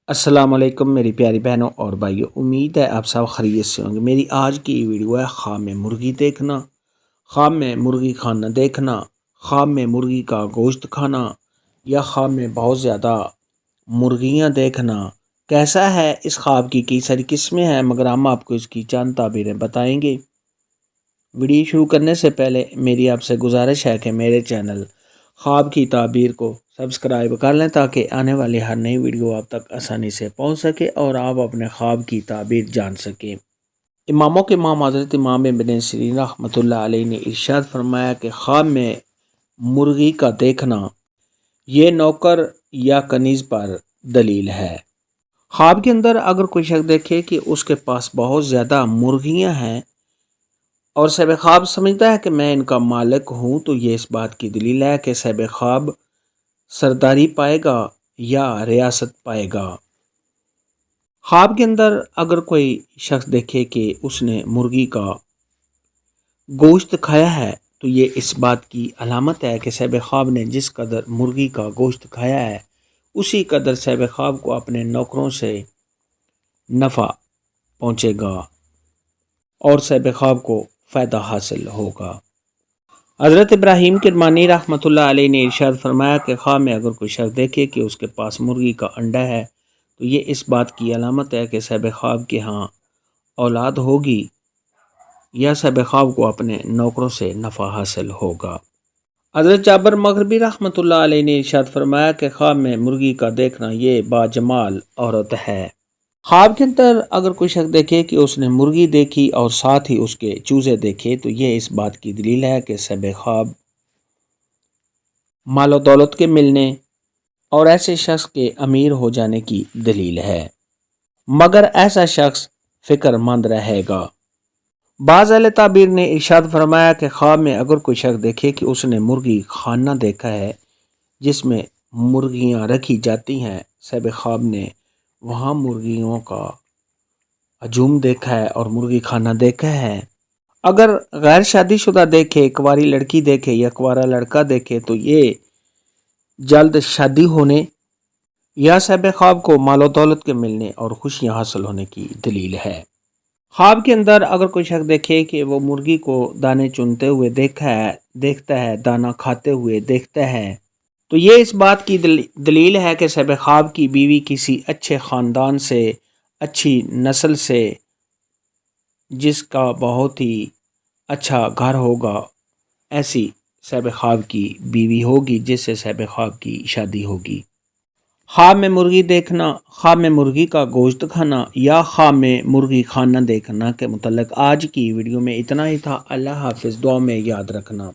السلام علیکم میری پیاری بہنوں اور بھائیوں، امید ہے آپ سب خیریت سے ہوں گے۔ میری آج کی ویڈیو ہے خواب میں مرغی دیکھنا، خواب میں مرغی کھانا دیکھنا، خواب میں مرغی کا گوشت کھانا یا خواب میں بہت زیادہ مرغیاں دیکھنا کیسا ہے۔ اس خواب کی کئی ساری قسمیں ہیں، مگر ہم آپ کو اس کی چند تعبیریں بتائیں گے۔ ویڈیو شروع کرنے سے پہلے میری آپ سے گزارش ہے کہ میرے چینل خواب کی تعبیر کو سبسکرائب کر لیں تاکہ آنے والی ہر نئی ویڈیو آپ تک آسانی سے پہنچ سکے اور آپ اپنے خواب کی تعبیر جان سکیں۔ اماموں کے امام حضرت امام ابن سیرین رحمۃ اللہ علیہ نے ارشاد فرمایا کہ خواب میں مرغی کا دیکھنا یہ نوکر یا کنیز پر دلیل ہے۔ خواب کے اندر اگر کوئی شخص دیکھے کہ اس کے پاس بہت زیادہ مرغیاں ہیں اور صاحب خواب سمجھتا ہے کہ میں ان کا مالک ہوں، تو یہ اس بات کی دلیل ہے کہ صاحب خواب سرداری پائے گا یا ریاست پائے گا۔ خواب کے اندر اگر کوئی شخص دیکھے کہ اس نے مرغی کا گوشت کھایا ہے، تو یہ اس بات کی علامت ہے کہ صاحب خواب نے جس قدر مرغی کا گوشت کھایا ہے اسی قدر صاحب خواب کو اپنے نوکروں سے نفع پہنچے گا اور صاحب خواب کو فائدہ حاصل ہوگا۔ حضرت ابراہیم کرمانی رحمۃ اللہ علیہ نے ارشاد فرمایا کہ خواب میں اگر کوئی شخص دیکھے کہ اس کے پاس مرغی کا انڈا ہے، تو یہ اس بات کی علامت ہے کہ صاحب خواب کے ہاں اولاد ہوگی یا صاحب خواب کو اپنے نوکروں سے نفع حاصل ہوگا۔ حضرت جابر مغربی رحمۃ اللہ علیہ نے ارشاد فرمایا کہ خواب میں مرغی کا دیکھنا یہ باجمال عورت ہے۔ خواب کے اندر اگر کوئی شخص دیکھے کہ اس نے مرغی دیکھی اور ساتھ ہی اس کے چوزے دیکھے، تو یہ اس بات کی دلیل ہے کہ صاحب خواب مال و دولت کے ملنے اور ایسے شخص کے امیر ہو جانے کی دلیل ہے، مگر ایسا شخص فکر مند رہے گا۔ بعض اہل تعبیر نے ارشاد فرمایا کہ خواب میں اگر کوئی شخص دیکھے کہ اس نے مرغی خانہ دیکھا ہے جس میں مرغیاں رکھی جاتی ہیں، صاحب خواب نے وہاں مرغیوں کا ہجوم دیکھا ہے اور مرغی خانہ دیکھا ہے۔ اگر غیر شادی شدہ دیکھے، کنواری لڑکی دیکھے یا کنوارا لڑکا دیکھے، تو یہ جلد شادی ہونے یا صاحب خواب کو مال و دولت کے ملنے اور خوشیاں حاصل ہونے کی دلیل ہے۔ خواب کے اندر اگر کوئی شخص دیکھے کہ وہ مرغی کو دانے چنتے ہوئے دیکھتا ہے، دانا کھاتے ہوئے دیکھتا ہے، تو یہ اس بات کی دلیل ہے کہ صاحب خواب کی بیوی کسی اچھے خاندان سے، اچھی نسل سے، جس کا بہت ہی اچھا گھر ہوگا، ایسی صاحب خواب کی بیوی ہوگی جس سے صاحب خواب کی شادی ہوگی۔ خواب میں مرغی دیکھنا، خواب میں مرغی کا گوشت کھانا یا خواب میں مرغی خانہ دیکھنا کے متعلق آج کی ویڈیو میں اتنا ہی تھا۔ اللہ حافظ، دعا میں یاد رکھنا۔